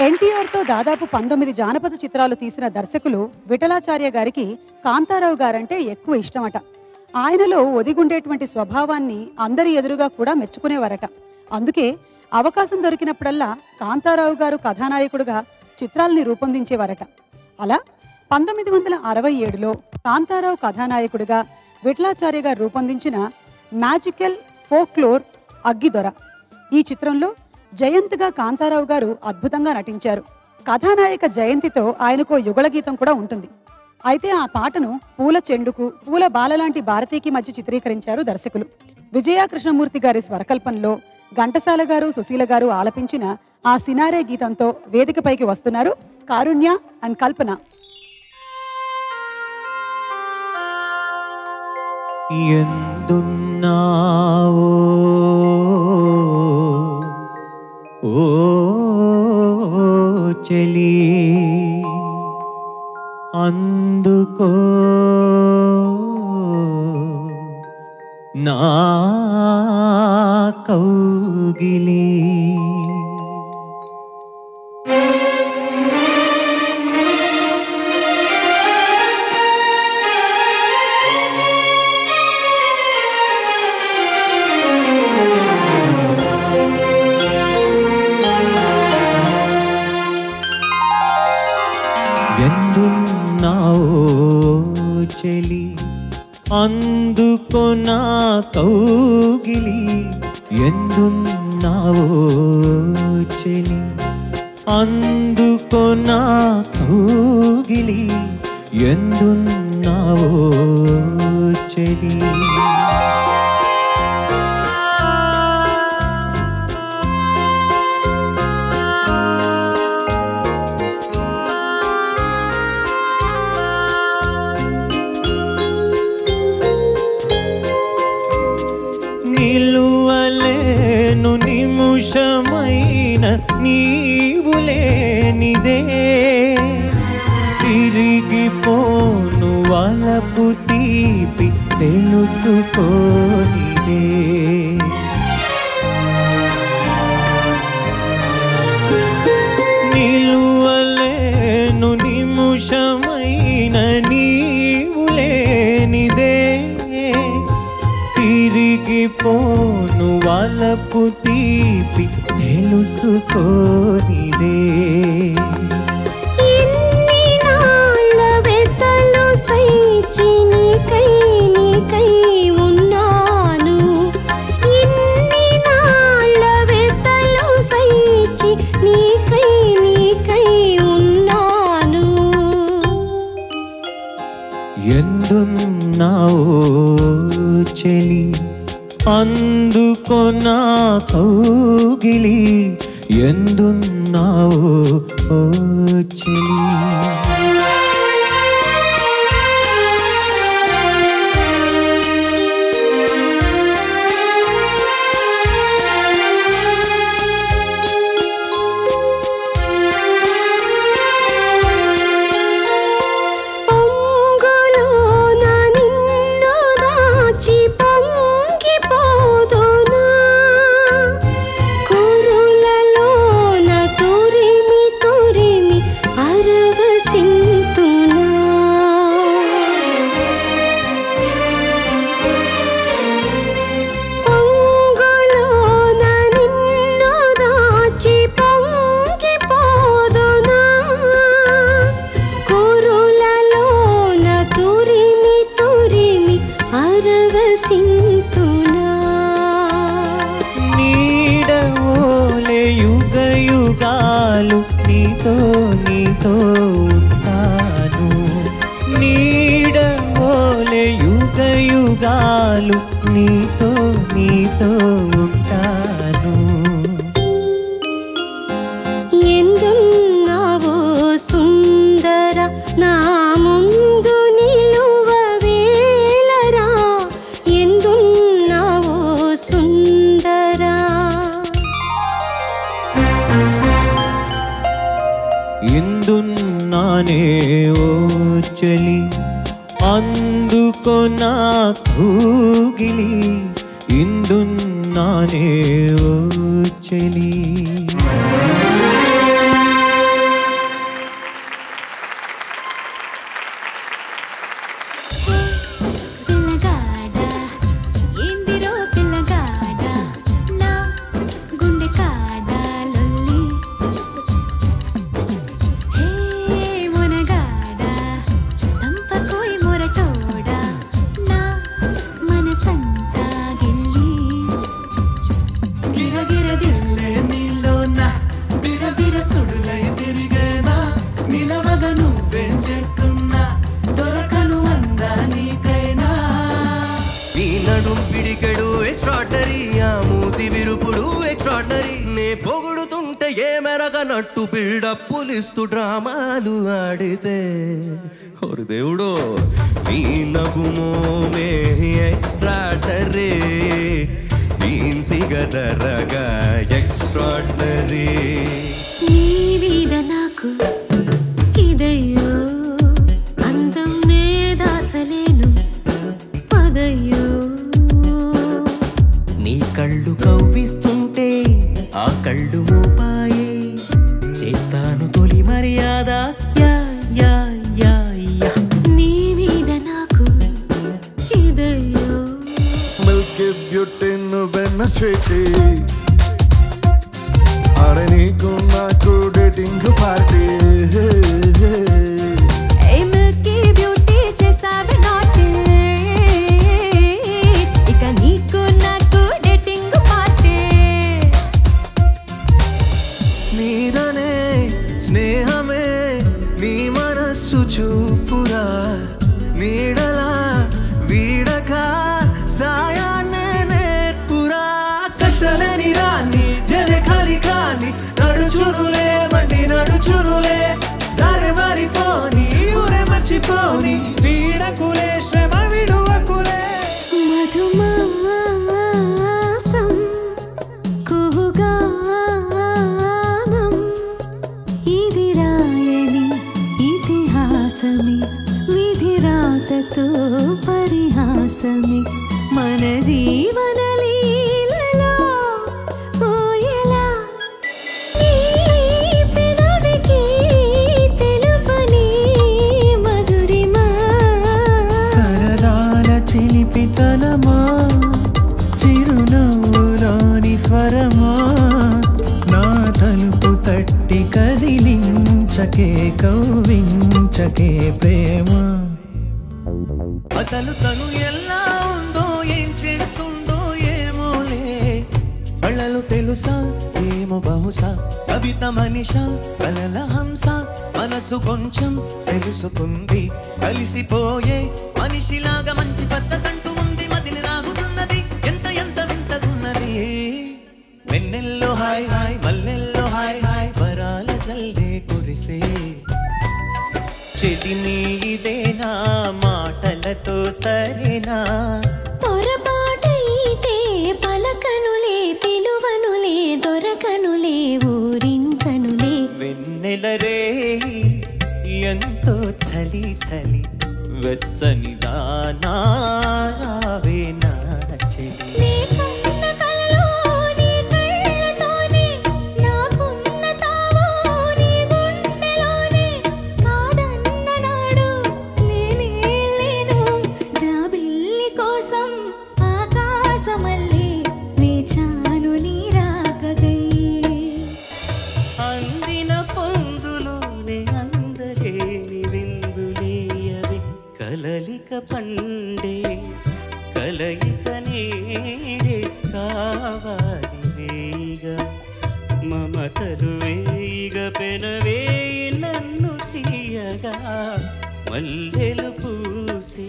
ఎన్టీఆర్తో దాదాపు 19 జానపద చిత్రాలు తీసిన దర్శకులు విఠలాచార్య గారికి కాంతారావు గారంటే ఎక్కువ ఇష్టమట. ఆయనలో ఒదిగుండేటువంటి స్వభావాన్ని అందరి ఎదురుగా కూడా మెచ్చుకునేవారట. అందుకే అవకాశం దొరికినప్పుడల్లా కాంతారావు గారు కథానాయకుడుగా చిత్రాల్ని రూపొందించేవారట. అలా 1967లో కాంతారావు కథానాయకుడిగా విఠలాచార్య గారు రూపొందించిన మ్యాజికల్ ఫోక్లోర్ అగ్గిదొర ఈ చిత్రంలో జయంత్గా కాంతారావు గారు అద్భుతంగా నటించారు. కథానాయక జయంతితో ఆయనకో యుగళ గీతం కూడా ఉంటుంది. అయితే ఆ పాటను పూల చెండుకు పూల బాలలాంటి భారతీకి మధ్య చిత్రీకరించారు దర్శకులు. విజయ కృష్ణమూర్తి గారి స్వరకల్పనలో ఘంటసాల గారు సుశీల గారు ఆలపించిన ఆ సినారే గీతంతో వేదికపైకి వస్తున్నారు కారుణ్య అండ్ కల్పన. ఎందున్నావో ఓ చెలి అందుకో నా కౌగిలి. ఎందున్నావో చెలి అందుకో నా కౌగిలి. ఎందున్నావో చెలి అందుకో నా కౌగిలి. ఎందున్నావో చెలి నిలువలేను నిముషమైన నీవు లేనిదే. తిరిగిపోను వలపు తీపి తెలుసుకోనిదే. నిలువలేను నిముషమైన నీవు లేనిదే. తిరిగిపోను వలపు తీపి తెలుసుకోనిదే. ఇన్ని నాళ్ళ వెతలు సైచి నీకై ఉన్నాను. ఇన్ని నాళ్ళ వెతలు సైచి నీకై ఉన్నాను. ఎందున్నావో చెలి అందుకో నా కౌగిలి. ఎందున్నావో చెలి నీడవోలే యుగ యుగాలు నీతో ఉంటాను. నీడవోలే యుగ యుగాలు నీతో ఉంటాను. ఎందున్నావో సుందర నా ముందు నిలువవేలరా. ఎందున్నావో సుందరా. ఎందున్నానే ఓ చెలి అందుకో నా కౌగిలి. ఎందున్నానే ఓ చెలి నడుం పిడికెడు ఎక్స్ట్రాడనరీ ఆ మూతి విరుపుడు ఎక్స్ట్రాడనరీ నే పొగుడుతుంటే ఏ మెరగనట్టు బిల్డప్పులు ఇస్తూ డ్రామాలు ఆడితే ఓరి దేవుడో నీ నగుమోమే ఎక్స్ట్రాడనరీ ఈన్సిగదరగా ఎక్స్ట్రాడనరీ నీ మీద నాకు ఇదయ్యో అందం నే దాచలేను పదయ్యో నీ కళ్ళు కవ్విస్తుంటే ఆ కళ్ళు మోపాయే చేస్తాను తొలి మర్యాద యా యా యా యా నీ మీద నాకు ఇదయ్యో మిల్కీ బ్యూటీ నువ్వెన్న స్వీటీ అరే నీకు నాకు డేటింగ్ పార్టీ ఏ మిల్కీ బ్యూటీ చేసావే నాటి ఇక నీకు నాకు డేటింగ్ పార్టీ నీదనే స్నేహమే నీ మనస్సు చూపురా నీడలా వీడక సాయాన్నే నేర్పురా కష్టలని రాని జరే ఖాళీ కాని నడుచునులే బండి నడుచునులే దారి మారిపోని ఊరే మర్చిపోని వీడకులే శ్రమ విడువకులే మధుమాసం కుహుగానం ఇది రాయని ఇతిహాసమి విధి రాతతో పరిహాసమి మన జీవన లీలలో పోయేలా నీ పెదవికి తెలుపని మధురిమా సరదాల చిలిపితనమా చిరునవ్వులోని స్వరమా నా తలుపు తట్టి కదిలించకే కవ్వించకే ప్రేమ అసలు తను ఎలా ఉందో ఏం చేస్తుందో ఏమోలే కళ్ళలు తెలుసా ఏమో బహుశా కవిత మనిషా కలల హంస మనసు కొంచెం తెలుసుకుంది కలిసిపోయే మనిషిలాగా మంచి పద్ధతంటూ ఉంది మదిని రాగుతున్నది ఎంత ఎంత వింతగున్నది వెన్నెల్లో హాయ్ హాయ్ మల్లెల్లో హాయ్ హాయ్ వరాల జల్దే కురిసే చెలిని ఇదేనా మాటలతో సరేనా పొరపాటైతే పలకనులే పిలువనులే దొరకనులే ఊరించనులే వెన్నెల రే ఎంతో చలి చలి వెచ్చని దానా రావే నా చెలి నీకున్న కలలో నీ కళ్ళతోనే నాకున్న తావో నీ గుండెలోనే కాదన్న నాడు నేనే లేను జాబిల్లి కోసం ఆకాశమల్లే వేచాను నీ రాకగై అందిన పొందులోనే అందలేని విందులేయవి కలలిక పండే కలయిక నీడే కావాలి వేయిగా మమతలు వేయిగా పెనవేయి నన్ను తీయగా మల్లెలు పూసే